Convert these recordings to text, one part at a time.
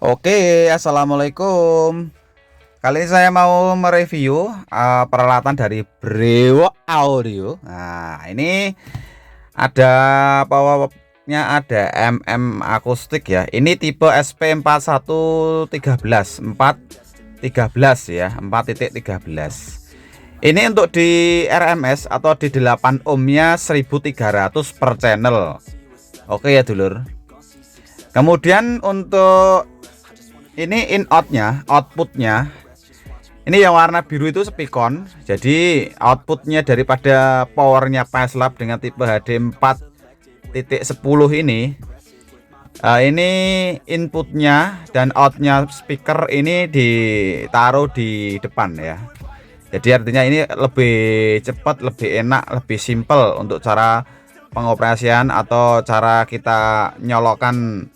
Oke, assalamualaikum. Kali ini saya mau mereview peralatan dari Breo Audio. Nah, ini ada powernya, ada akustik ya. Ini tipe SP4113 413 ya, 4.13. Ini untuk di RMS atau di 8 ohmnya 1300 per channel. Oke ya dulur. Kemudian untuk ini outputnya ini yang warna biru itu speakon. Jadi outputnya daripada powernya Paslab dengan tipe HD 4.10 ini inputnya dan outnya speaker ini ditaruh di depan ya. Jadi artinya ini lebih cepat, lebih enak, lebih simple untuk cara pengoperasian atau cara kita nyolokkan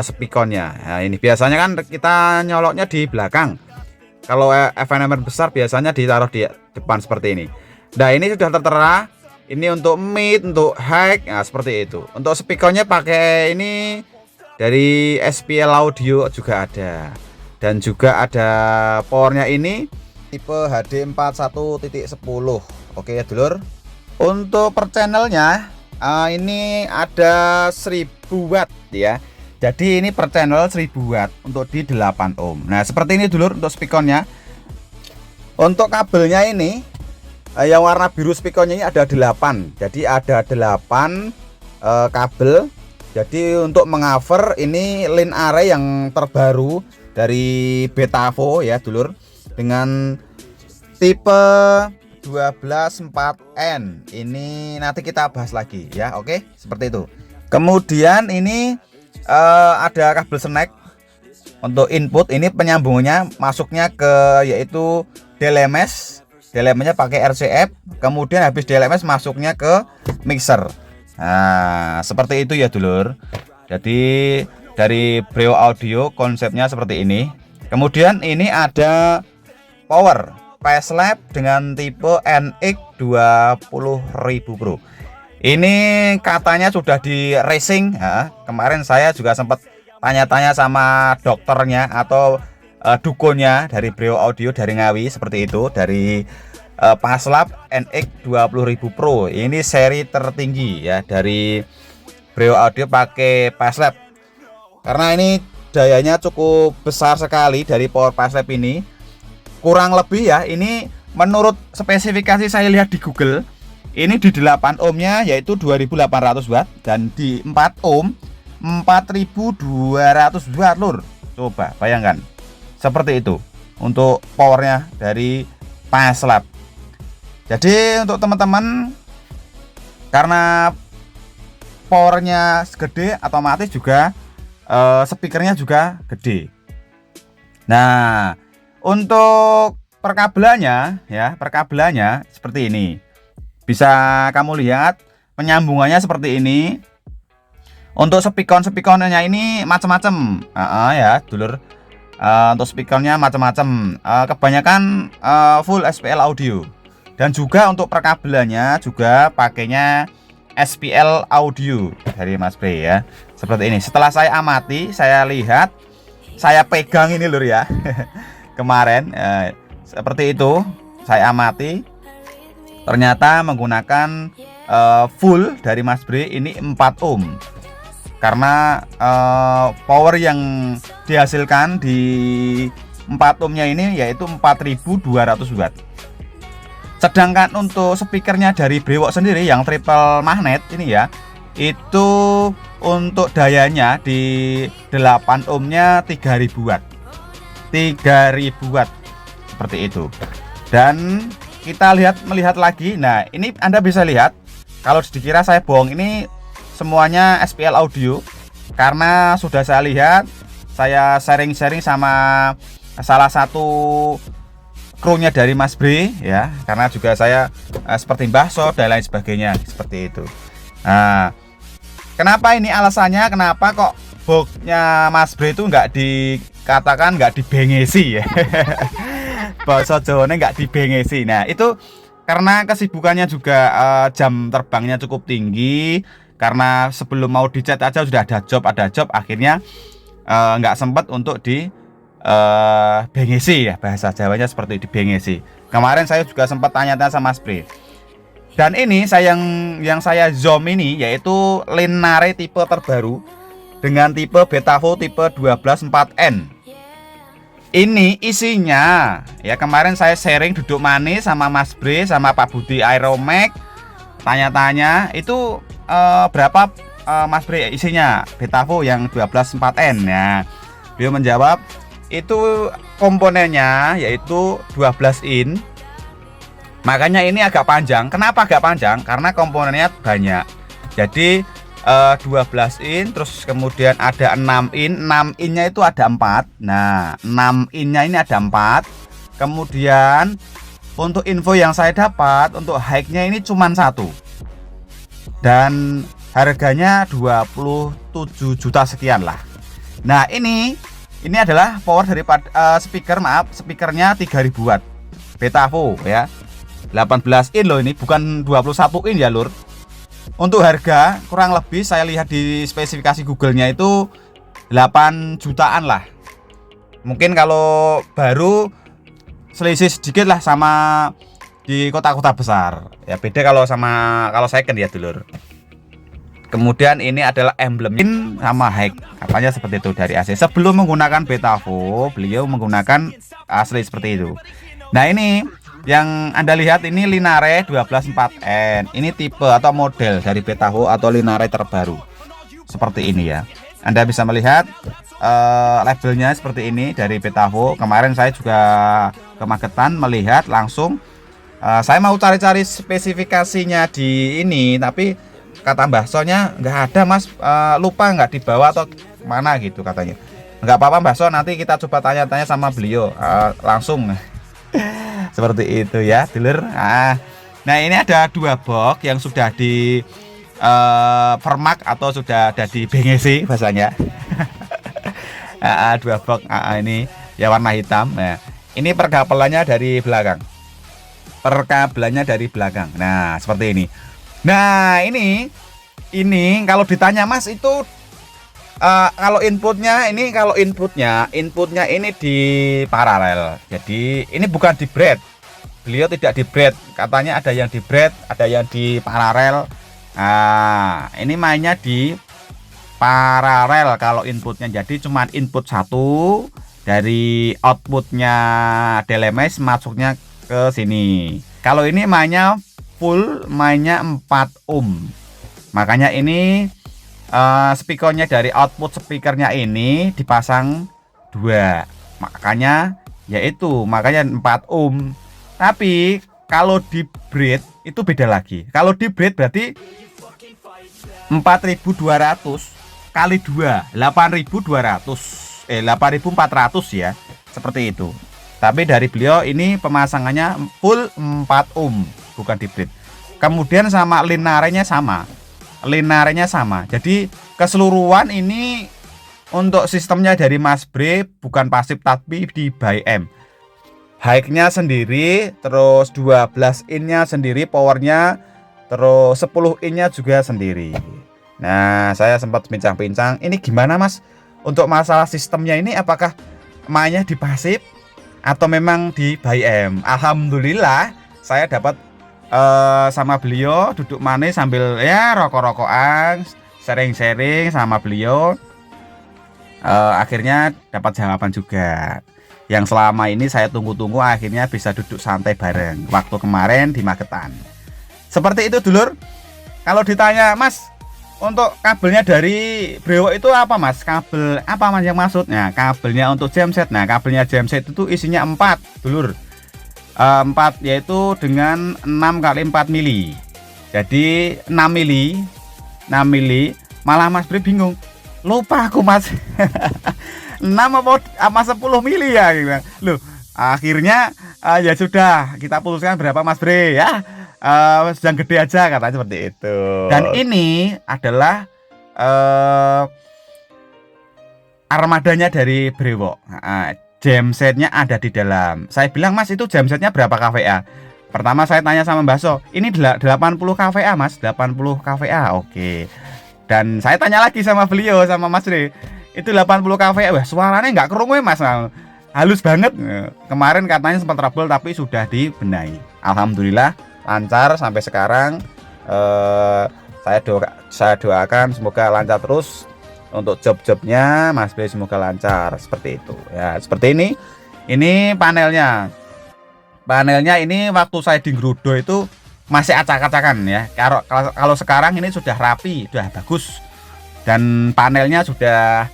speakonnya. Nah, ini biasanya kan kita nyoloknya di belakang. Kalau FNMR besar biasanya ditaruh di depan seperti ini. Nah, ini sudah tertera. Ini untuk mid, untuk high, nah seperti itu. Untuk speakonnya pakai ini dari SPL Audio juga ada. Dan juga ada powernya ini tipe HD 41.10. Oke ya dulur. Untuk per channelnya ini ada 1000 watt ya. Jadi ini per channel 1000 watt untuk di 8 ohm. Nah, seperti ini dulur untuk speakonnya. Untuk kabelnya ini yang warna biru speakonnya ini ada 8. Jadi ada 8 kabel. Jadi untuk mengover ini line array yang terbaru dari Betavo ya dulur, dengan tipe 124N. Ini nanti kita bahas lagi ya. Oke, seperti itu. Kemudian ini ada kabel snack untuk input. Ini penyambungannya masuknya ke yaitu DLMS. DLMS-nya pakai RCF. Kemudian habis DLMS masuknya ke mixer. Nah, seperti itu ya dulur. Jadi dari Breo Audio konsepnya seperti ini. Kemudian ini ada power Paslab dengan tipe NX20000 Pro. Ini katanya sudah di racing ya. Kemarin saya juga sempat tanya-tanya sama dokternya atau dukunnya dari Breo Audio dari Ngawi, seperti itu, dari Paslab NX20000 Pro. Ini seri tertinggi ya dari Breo Audio pakai Paslab. Karena ini dayanya cukup besar sekali dari power Paslab ini. Kurang lebih ya, ini menurut spesifikasi saya lihat di Google, ini di 8 ohmnya yaitu 2800 watt dan di 4 ohm 4200 watt lur. Coba bayangkan. Seperti itu untuk powernya dari Paslab. Jadi untuk teman-teman, karena powernya gede, otomatis juga speakernya juga gede. Nah, untuk perkabelannya ya, perkabelannya seperti ini. Bisa kamu lihat penyambungannya seperti ini. Untuk speakonnya ini macam-macam. Ya, dulur. Untuk speakernya macam-macam. Kebanyakan full SPL Audio. Dan juga untuk perkabelannya juga pakainya SPL Audio dari Mas Bre ya. Seperti ini. Setelah saya amati, saya lihat, saya pegang ini lur ya. Kemarin seperti itu saya amati, ternyata menggunakan full dari Mas Bre ini 4 ohm. Karena power yang dihasilkan di 4 ohmnya ini yaitu 4200 watt. Sedangkan untuk speakernya dari Brewok sendiri yang triple magnet ini ya, itu untuk dayanya di 8 ohmnya 3000 watt. 3000 watt seperti itu. Dan kita melihat lagi. Nah, ini Anda bisa lihat, kalau dikira saya bohong, ini semuanya SPL Audio. Karena sudah saya lihat, saya sharing-sharing sama salah satu krunya dari Mas Bre ya, karena juga saya seperti Mbah Sob dan lain sebagainya, seperti itu. Nah, kenapa ini alasannya, kenapa kok boxnya Mas Bre itu nggak dikatakan nggak dibengesi ya. Bahasa Jawanya nggak dibengesi. Nah, itu karena kesibukannya juga jam terbangnya cukup tinggi. Karena sebelum mau dicat aja sudah ada job, akhirnya nggak sempat untuk di bengesi ya, bahasa Jawanya seperti di bengesi. Kemarin saya juga sempat tanya-tanya sama Mas Bre. Dan ini yang saya zoom ini yaitu Linare tipe terbaru dengan tipe Betavo tipe 124N. Ini isinya ya, kemarin saya sharing duduk manis sama Mas Bre sama Pak Budi Aeromax, tanya-tanya itu berapa Mas Bre isinya Betavo yang 124N ya. Beliau menjawab itu komponennya yaitu 12 in. Makanya ini agak panjang. Kenapa agak panjang? Karena komponennya banyak. Jadi 12 in, terus kemudian ada 6 in. 6 innya itu ada 4. Nah, 6 innya ini ada 4. Kemudian untuk info yang saya dapat, untuk high-nya ini cuma 1. Dan harganya 27 juta sekian lah. Nah, ini adalah power daripada speakernya 3000 watt Betavo ya. 18 in loh, ini bukan 21 in ya lur. Untuk harga kurang lebih saya lihat di spesifikasi Google-nya itu 8 jutaan lah. Mungkin kalau baru selisih sedikit lah sama di kota-kota besar. Ya beda kalau second ya dulur. Kemudian ini adalah emblem in sama high, katanya seperti itu dari AC. Sebelum menggunakan Betavo, beliau menggunakan asli seperti itu. Nah, ini yang Anda lihat ini Linare 124N. Ini tipe atau model dari Betavo atau Linare terbaru. Seperti ini ya. Anda bisa melihat labelnya seperti ini dari Betavo. Kemarin saya juga ke Magetan melihat langsung. Saya mau cari-cari spesifikasinya di ini, tapi kata Mbah Sonya nggak ada Mas, lupa nggak dibawa atau mana gitu katanya. Nggak apa-apa Mbah So, nanti kita coba tanya-tanya sama beliau langsung. Seperti itu ya dulur. Nah ini ada 2 box yang sudah di permak atau sudah ada di bengesi bahasanya. 2 box ini ya warna hitam. Nah, ini perkabelannya dari belakang. Nah seperti ini. Nah ini kalau ditanya Mas itu kalau inputnya ini di paralel. Jadi ini bukan di bread. Beliau tidak di bread. Katanya ada yang di bread, ada yang di paralel. Nah ini mainnya di paralel kalau inputnya. Jadi cuma input 1 dari outputnya DLMS masuknya ke sini. Kalau ini mainnya full, mainnya 4 ohm. Makanya ini speakernya dari output speakernya ini dipasang 2. Makanya 4 ohm. Tapi kalau di bread itu beda lagi. Kalau di bread berarti 4200 kali 2 8200 8400 ya. Seperti itu. Tapi dari beliau ini pemasangannya full 4 ohm, bukan di bread. Kemudian sama Linare-nya sama. Jadi keseluruhan ini untuk sistemnya dari Mas Bre bukan pasif tapi di by M. High-nya sendiri, terus 12 in-nya sendiri powernya, terus 10 in-nya juga sendiri. Nah, saya sempat bincang-bincang, ini gimana Mas? Untuk masalah sistemnya ini apakah mainnya di pasif atau memang di by M? Alhamdulillah saya dapat sama beliau duduk manis sambil ya rokok-rokokan, sharing-sharing sama beliau. Akhirnya dapat jawaban juga yang selama ini saya tunggu-tunggu, akhirnya bisa duduk santai bareng waktu kemarin di Magetan. Seperti itu dulur. Kalau ditanya Mas, untuk kabelnya dari Brewo itu apa Mas? Kabel apa Mas yang maksudnya? Kabelnya untuk genset. Nah, kabelnya genset itu isinya 4 dulur. 4 yaitu dengan 6 kali 4 mili. Jadi 6 mili. Malah Mas Bre bingung. Lupa aku Mas. 6 apa 10 mili ya gitu. Loh, akhirnya ya sudah, kita putuskan berapa Mas Bre ya. Sedang gede aja katanya seperti itu. Dan ini adalah armadanya dari Brewo. Jamsetnya ada di dalam. Saya bilang Mas itu jamsetnya berapa kVA? Pertama saya tanya sama Mbak So, ini 80 kVA Mas, 80 kVA. Oke. Dan saya tanya lagi sama beliau, sama Mas Bre, itu 80 kV. Wah, suaranya nggak kerungu Mas. Halus banget. Kemarin katanya sempat trouble tapi sudah dibenahi. Alhamdulillah lancar sampai sekarang. Saya doakan semoga lancar terus untuk job-jobnya Mas Bray, semoga lancar seperti itu ya. Seperti ini panelnya ini waktu saya di Ngrudo itu masih acak-acakan ya. Kalau sekarang ini sudah rapi, sudah bagus, dan panelnya sudah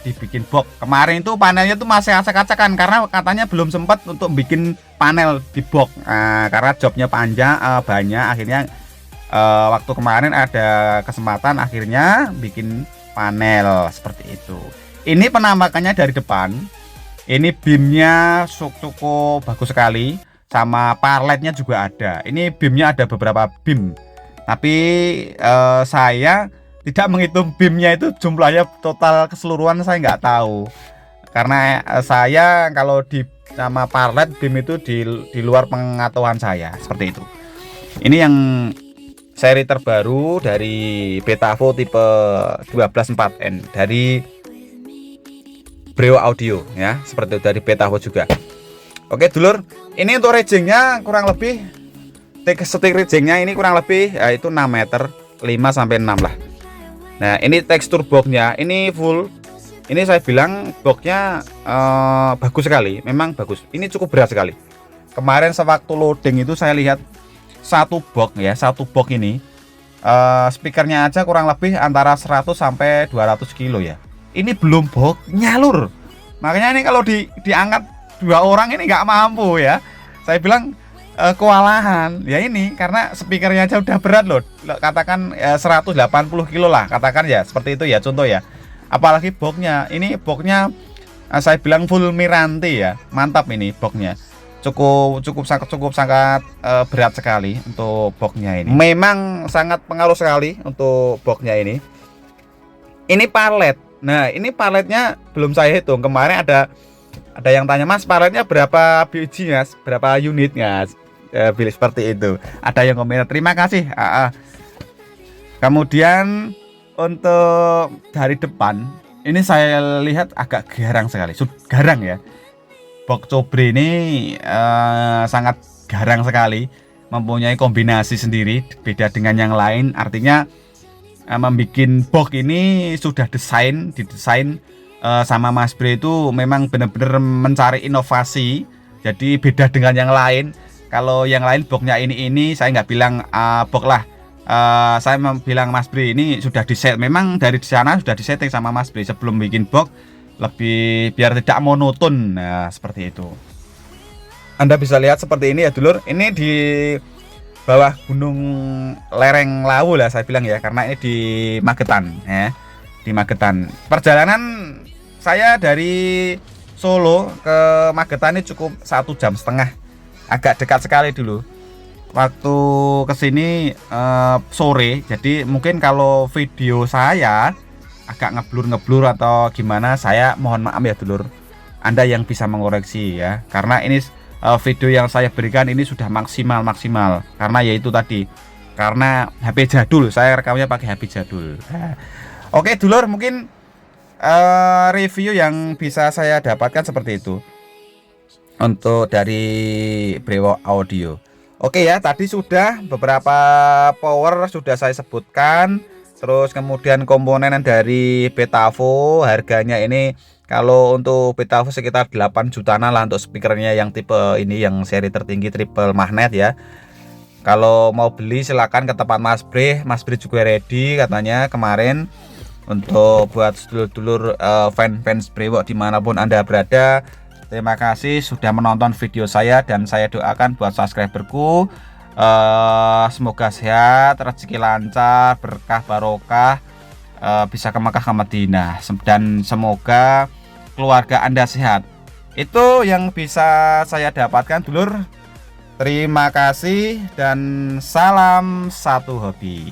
dibikin box. Kemarin itu panelnya tuh masih acak-acakan karena katanya belum sempat untuk bikin panel di box, karena jobnya panjang, banyak. Akhirnya waktu kemarin ada kesempatan, akhirnya bikin panel seperti itu. Ini penampakannya dari depan. Ini beamnya cukup bagus sekali, sama parletnya juga ada. Ini beamnya ada beberapa beam, tapi saya tidak menghitung beamnya itu jumlahnya total keseluruhan, saya nggak tahu, karena saya kalau di sama parlet beam itu di luar pengetahuan saya seperti itu. Ini yang seri terbaru dari Betavo tipe 124N dari Breo Audio ya, seperti itu, dari Betavo juga. Oke dulur, ini untuk rejengnya kurang lebih, stick rejengnya ini kurang lebih itu 6 meter, 5 sampai 6 lah. Nah ini tekstur boxnya ini full. Ini saya bilang boxnya bagus sekali, memang bagus. Ini cukup berat sekali. Kemarin sewaktu loading itu saya lihat satu box ini speakernya aja kurang lebih antara 100 sampai 200 kilo ya. Ini belum box nyalur, makanya ini kalau diangkat 2 orang ini nggak mampu ya. Saya bilang kewalahan ya, ini karena speakernya aja udah berat loh, katakan 180 kilo lah, katakan ya seperti itu ya, contoh ya. Apalagi boxnya, ini boxnya saya bilang full Miranti ya, mantap ini boxnya. Cukup sangat berat sekali untuk boxnya ini. Memang sangat pengaruh sekali untuk boxnya ini. Ini palet. Nah, ini paletnya belum saya hitung. Kemarin ada yang tanya, Mas, paletnya berapa biji, Mas? Berapa unit, Mas? Pilih seperti itu. Ada yang komentar, terima kasih. Kemudian untuk dari depan, ini saya lihat agak garang sekali. Garang ya. Box Cobre ini sangat garang sekali, mempunyai kombinasi sendiri, beda dengan yang lain. Artinya membuat box ini sudah didesain sama Mas Bray itu memang benar-benar mencari inovasi. Jadi beda dengan yang lain. Kalau yang lain boxnya ini saya nggak bilang box lah. Saya bilang Mas Bray ini sudah diset. Memang dari sana sudah disetting sama Mas Bray sebelum bikin box, lebih biar tidak monoton. Nah seperti itu. Anda bisa lihat seperti ini ya dulur. Ini di bawah gunung lereng Lawu lah saya bilang ya, karena ini di Magetan ya, di Magetan. Perjalanan saya dari Solo ke Magetan ini cukup 1,5 jam, agak dekat sekali dulu. Waktu kesini sore, jadi mungkin kalau video saya agak ngeblur atau gimana, saya mohon maaf ya dulur. Anda yang bisa mengoreksi ya, karena ini video yang saya berikan ini sudah maksimal karena yaitu tadi, karena HP jadul, saya rekamnya pakai HP jadul. Oke dulur, mungkin review yang bisa saya dapatkan seperti itu untuk dari Breo Audio. Oke ya, tadi sudah beberapa power sudah saya sebutkan. Terus kemudian komponen dari Betavo, harganya ini kalau untuk Betavo sekitar 8 jutaan lah untuk speakernya yang tipe ini, yang seri tertinggi triple magnet ya. Kalau mau beli silakan ke tempat Mas Bray. Mas Bray juga ready katanya kemarin untuk buat dulur-dulur fans Brewok dimanapun Anda berada. Terima kasih sudah menonton video saya, dan saya doakan buat subscriberku semoga sehat, rezeki lancar, berkah barokah, bisa ke Makkah ke Madinah, dan semoga keluarga Anda sehat. Itu yang bisa saya dapatkan dulur. Terima kasih dan salam satu hobi.